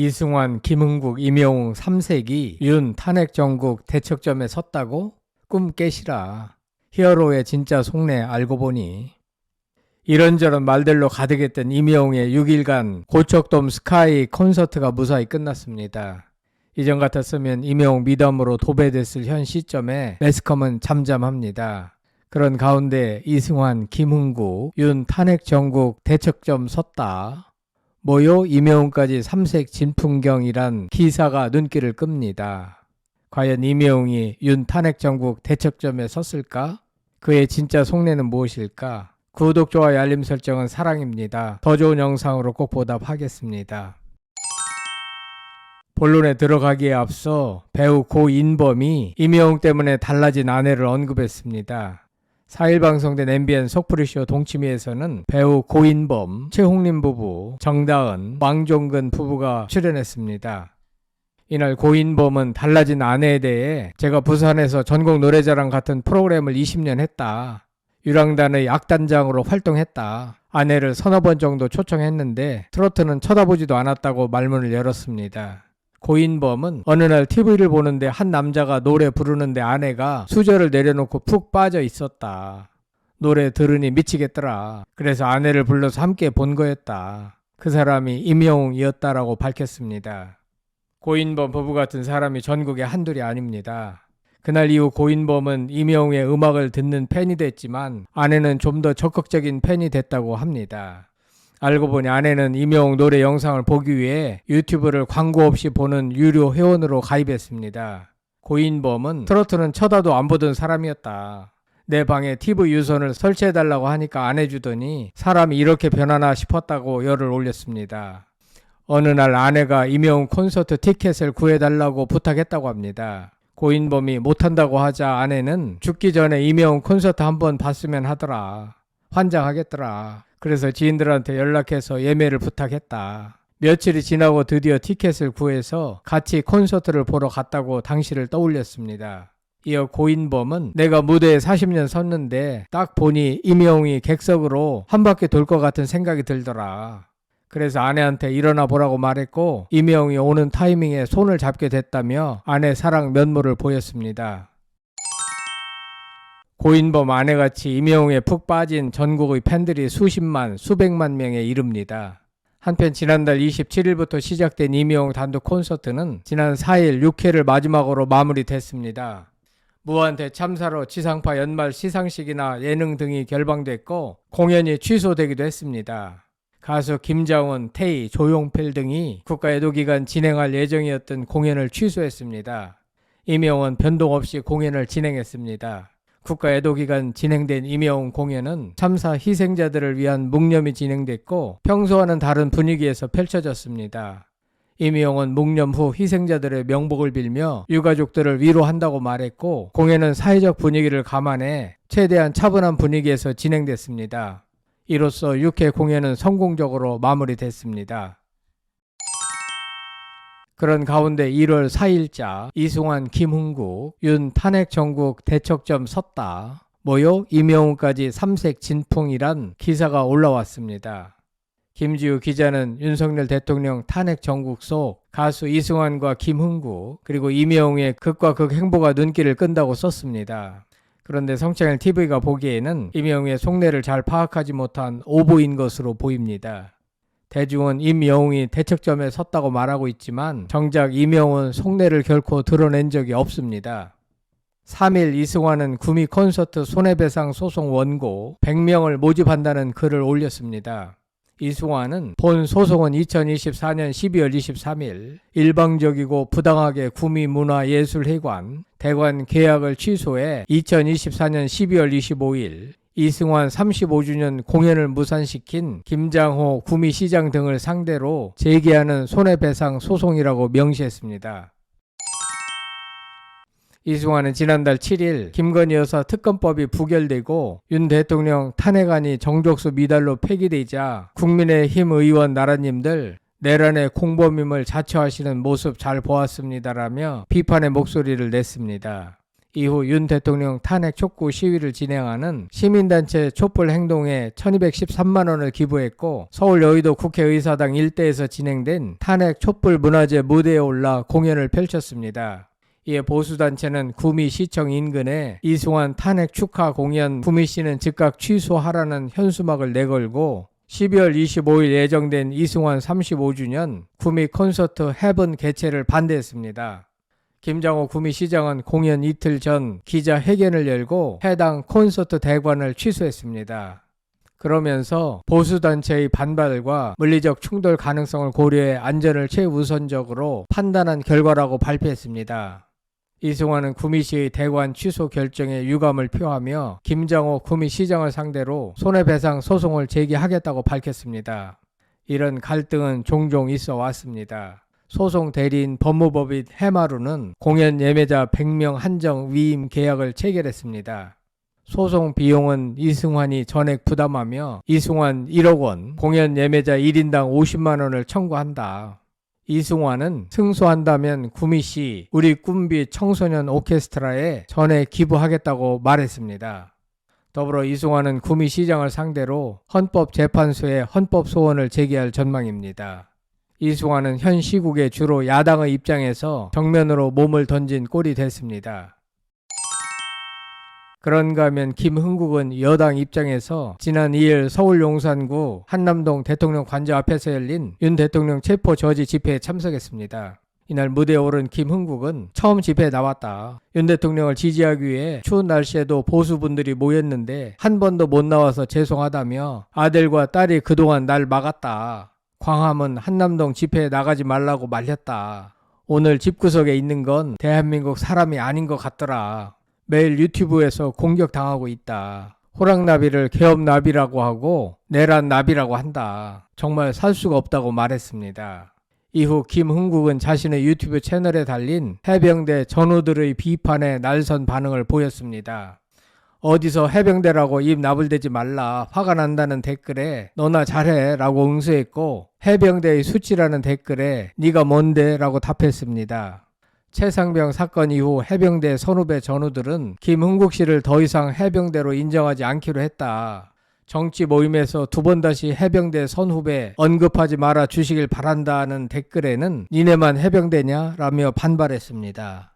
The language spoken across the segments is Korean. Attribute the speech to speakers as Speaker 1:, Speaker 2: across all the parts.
Speaker 1: 이승환, 김흥국, 임영웅 3색이 윤 탄핵 정국 대척점에 섰다고? 꿈 깨시라. 히어로의 진짜 속내 알고 보니. 이런저런 말들로 가득했던 임영웅의 6일간 고척돔 스카이 콘서트가 무사히 끝났습니다. 이전 같았으면 임영웅 미담으로 도배됐을 현 시점에 매스컴은 잠잠합니다. 그런 가운데 이승환, 김흥국, 윤 탄핵 정국 대척점 섰다. 모요 임영웅까지 삼색 진풍경이란 기사가 눈길을 끕니다. 과연 임영웅이 윤 탄핵 정국 대척점에 섰을까? 그의 진짜 속내는 무엇일까? 구독, 좋아요, 알림 설정은 사랑입니다. 더 좋은 영상으로 꼭 보답하겠습니다. 본론에 들어가기에 앞서 배우 고인범이 임영웅 때문에 달라진 아내를 언급했습니다. 4일 방송된 MBN 속풀이쇼 동치미에서는 배우 고인범, 최홍림 부부, 정다은, 왕종근 부부가 출연했습니다. 이날 고인범은 달라진 아내에 대해 제가 부산에서 전국 노래자랑 같은 프로그램을 20년 했다. 유랑단의 악단장으로 활동했다. 아내를 서너 번 정도 초청했는데 트로트는 쳐다보지도 않았다고 말문을 열었습니다. 고인범은 어느 날 TV를 보는데 한 남자가 노래 부르는데 아내가 수저를 내려놓고 푹 빠져 있었다. 노래 들으니 미치겠더라. 그래서 아내를 불러서 함께 본 거였다. 그 사람이 임영웅이었다라고 밝혔습니다. 고인범 부부 같은 사람이 전국에 한둘이 아닙니다. 그날 이후 고인범은 임영웅의 음악을 듣는 팬이 됐지만 아내는 좀 더 적극적인 팬이 됐다고 합니다. 알고 보니 아내는 임영웅 노래 영상을 보기 위해 유튜브를 광고 없이 보는 유료 회원으로 가입했습니다. 고인범은 트로트는 쳐다도 안 보던 사람이었다. 내 방에 TV 유선을 설치해달라고 하니까 안 해주더니 사람이 이렇게 변하나 싶었다고 열을 올렸습니다. 어느 날 아내가 임영웅 콘서트 티켓을 구해달라고 부탁했다고 합니다. 고인범이 못한다고 하자 아내는 죽기 전에 임영웅 콘서트 한번 봤으면 하더라. 환장하겠더라. 그래서 지인들한테 연락해서 예매를 부탁했다. 며칠이 지나고 드디어 티켓을 구해서 같이 콘서트를 보러 갔다고 당시를 떠올렸습니다. 이어 고인범은 내가 무대에 40년 섰는데 딱 보니 임영웅이 객석으로 한 바퀴 돌 것 같은 생각이 들더라. 그래서 아내한테 일어나 보라고 말했고 임영웅이 오는 타이밍에 손을 잡게 됐다며 아내 사랑 면모를 보였습니다. 고인범 아내같이 임영웅에 푹 빠진 전국의 팬들이 수십만, 수백만 명에 이릅니다. 한편 지난달 27일부터 시작된 임영웅 단독 콘서트는 지난 4일 6회를 마지막으로 마무리됐습니다. 무한 대참사로 지상파 연말 시상식이나 예능 등이 결방됐고 공연이 취소되기도 했습니다. 가수 김장훈, 태희, 조용필 등이 국가애도기간 진행할 예정이었던 공연을 취소했습니다. 임영웅은 변동 없이 공연을 진행했습니다. 국가애도기간 진행된 임영웅 공연은 참사 희생자들을 위한 묵념이 진행됐고 평소와는 다른 분위기에서 펼쳐졌습니다. 임영웅은 묵념 후 희생자들의 명복을 빌며 유가족들을 위로한다고 말했고 공연은 사회적 분위기를 감안해 최대한 차분한 분위기에서 진행됐습니다. 이로써 6회 공연은 성공적으로 마무리됐습니다. 그런 가운데 1월 4일자 이승환, 김흥국, 윤 탄핵 정국 대척점 섰다. 모요 임영웅까지 삼색 진풍이란 기사가 올라왔습니다. 김지우 기자는 윤석열 대통령 탄핵 정국 속 가수 이승환과 김흥국 그리고 임영웅의 극과 극 행보가 눈길을 끈다고 썼습니다. 그런데 성창일 TV가 보기에는 임영웅의 속내를 잘 파악하지 못한 오보인 것으로 보입니다. 대중은 임영웅이 대척점에 섰다고 말하고 있지만 정작 임영웅은 속내를 결코 드러낸 적이 없습니다. 3일 이승환은 구미 콘서트 손해배상 소송 원고 100명을 모집한다는 글을 올렸습니다. 이승환은 본 소송은 2024년 12월 23일 일방적이고 부당하게 구미문화예술회관 대관 계약을 취소해 2024년 12월 25일 이승환 35주년 공연을 무산시킨 김장호 구미시장 등을 상대로 제기하는 손해배상 소송이라고 명시했습니다. 이승환은 지난달 7일 김건희 여사 특검법이 부결되고 윤 대통령 탄핵안이 정족수 미달로 폐기되자 국민의힘 의원 나라님들 내란의 공범임을 자처하시는 모습 잘 보았습니다라며 비판의 목소리를 냈습니다. 이후 윤 대통령 탄핵 촉구 시위를 진행하는 시민단체 촛불 행동에 1213만 원을 기부했고, 서울 여의도 국회의사당 일대에서 진행된 탄핵 촛불 문화제 무대에 올라 공연을 펼쳤습니다. 이에 보수단체는 구미시청 인근에 이승환 탄핵 축하 공연 구미시는 즉각 취소하라는 현수막을 내걸고, 12월 25일 예정된 이승환 35주년 구미 콘서트 헤븐 개최를 반대했습니다. 김장호 구미시장은 공연 이틀 전 기자회견을 열고 해당 콘서트 대관을 취소했습니다. 그러면서 보수단체의 반발과 물리적 충돌 가능성을 고려해 안전을 최우선적으로 판단한 결과라고 발표했습니다. 이승환은 구미시의 대관 취소 결정에 유감을 표하며 김장호 구미시장을 상대로 손해배상 소송을 제기하겠다고 밝혔습니다. 이런 갈등은 종종 있어 왔습니다. 소송 대리인 법무법인 해마루는 공연 예매자 100명 한정 위임 계약을 체결했습니다. 소송 비용은 이승환이 전액 부담하며 이승환 1억 원, 공연 예매자 1인당 50만 원을 청구한다. 이승환은 승소한다면 구미시 우리 꿈빛 청소년 오케스트라에 전액 기부하겠다고 말했습니다. 더불어 이승환은 구미시장을 상대로 헌법재판소에 헌법소원을 제기할 전망입니다. 이승환은 현 시국에 주로 야당의 입장에서 정면으로 몸을 던진 꼴이 됐습니다. 그런가 하면 김흥국은 여당 입장에서 지난 2일 서울 용산구 한남동 대통령 관저 앞에서 열린 윤 대통령 체포 저지 집회에 참석했습니다. 이날 무대에 오른 김흥국은 처음 집회에 나왔다. 윤 대통령을 지지하기 위해 추운 날씨에도 보수분들이 모였는데 한 번도 못 나와서 죄송하다며 아들과 딸이 그동안 날 막았다. 광화문 한남동 집회에 나가지 말라고 말렸다. 오늘 집구석에 있는 건 대한민국 사람이 아닌 것 같더라. 매일 유튜브에서 공격당하고 있다. 호랑나비를 개업나비라고 하고 내란나비라고 한다. 정말 살 수가 없다고 말했습니다. 이후 김흥국은 자신의 유튜브 채널에 달린 해병대 전우들의 비판에 날선 반응을 보였습니다. 어디서 해병대라고 입 나불대지 말라, 화가 난다는 댓글에 너나 잘해 라고 응수했고, 해병대의 수치라는 댓글에 네가 뭔데 라고 답했습니다. 최상병 사건 이후 해병대 선후배 전우들은 김흥국 씨를 더 이상 해병대로 인정하지 않기로 했다. 정치 모임에서 두 번 다시 해병대 선후배 언급하지 말아 주시길 바란다는 댓글에는 니네만 해병대냐? 라며 반발했습니다.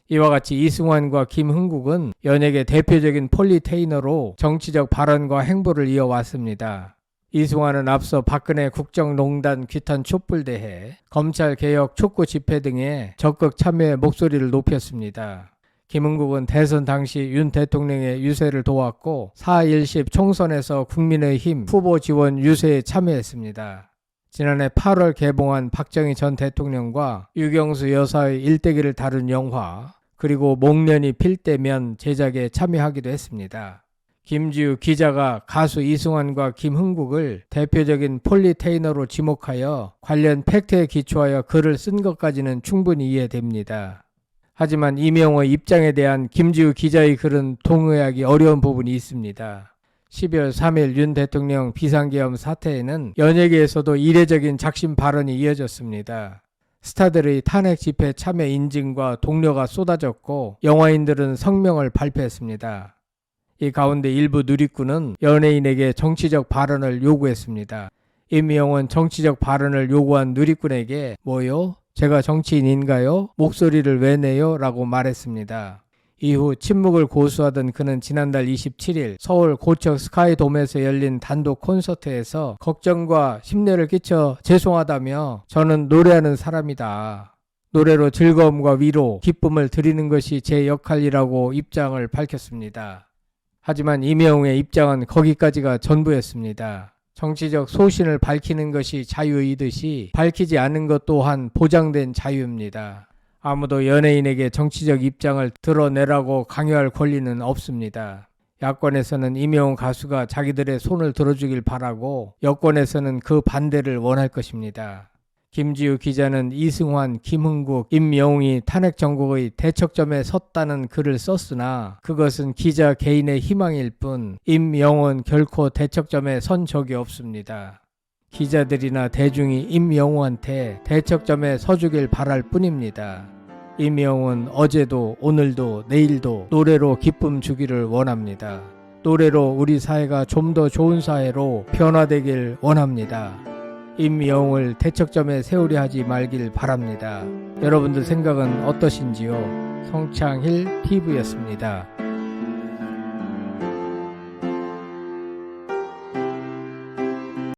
Speaker 1: 이와 같이 이승환과 김흥국은 연예계 대표적인 폴리테이너로 정치적 발언과 행보를 이어왔습니다. 이승환은 앞서 박근혜 국정농단 규탄 촛불대회, 검찰개혁 촉구 집회 등에 적극 참여해 목소리를 높였습니다. 김흥국은 대선 당시 윤 대통령의 유세를 도왔고 4.10 총선에서 국민의힘 후보 지원 유세에 참여했습니다. 지난해 8월 개봉한 박정희 전 대통령과 유경수 여사의 일대기를 다룬 영화, 그리고 목련이 필 때면 제작에 참여하기도 했습니다. 김지우 기자가 가수 이승환과 김흥국을 대표적인 폴리테이너로 지목하여 관련 팩트에 기초하여 글을 쓴 것까지는 충분히 이해됩니다. 하지만 이명호의 입장에 대한 김지우 기자의 글은 동의하기 어려운 부분이 있습니다. 12월 3일 윤 대통령 비상계엄 사태에는 연예계에서도 이례적인 작심 발언이 이어졌습니다. 스타들의 탄핵 집회 참여 인증과 독려가 쏟아졌고 영화인들은 성명을 발표했습니다. 이 가운데 일부 누리꾼은 연예인에게 정치적 발언을 요구했습니다. 임영웅은 정치적 발언을 요구한 누리꾼에게 뭐요? 제가 정치인인가요? 목소리를 왜 내요? 라고 말했습니다. 이후 침묵을 고수하던 그는 지난달 27일 서울 고척 스카이돔에서 열린 단독 콘서트에서 걱정과 심려를 끼쳐 죄송하다며 저는 노래하는 사람이다. 노래로 즐거움과 위로, 기쁨을 드리는 것이 제 역할이라고 입장을 밝혔습니다. 하지만 이명웅의 입장은 거기까지가 전부였습니다. 정치적 소신을 밝히는 것이 자유이듯이 밝히지 않는 것 또한 보장된 자유입니다. 아무도 연예인에게 정치적 입장을 드러내라고 강요할 권리는 없습니다. 야권에서는 이명웅 가수가 자기들의 손을 들어주길 바라고 여권에서는 그 반대를 원할 것입니다. 김지우 기자는 이승환, 김흥국, 임영웅이 탄핵 정국의 대척점에 섰다는 글을 썼으나 그것은 기자 개인의 희망일 뿐 임영웅은 결코 대척점에 선 적이 없습니다. 기자들이나 대중이 임영웅한테 대척점에 서주길 바랄 뿐입니다. 임영웅은 어제도 오늘도 내일도 노래로 기쁨 주기를 원합니다. 노래로 우리 사회가 좀 더 좋은 사회로 변화되길 원합니다. 임영웅을 대척점에 세우려 하지 말길 바랍니다. 여러분들 생각은 어떠신지요? 송창힐 TV였습니다.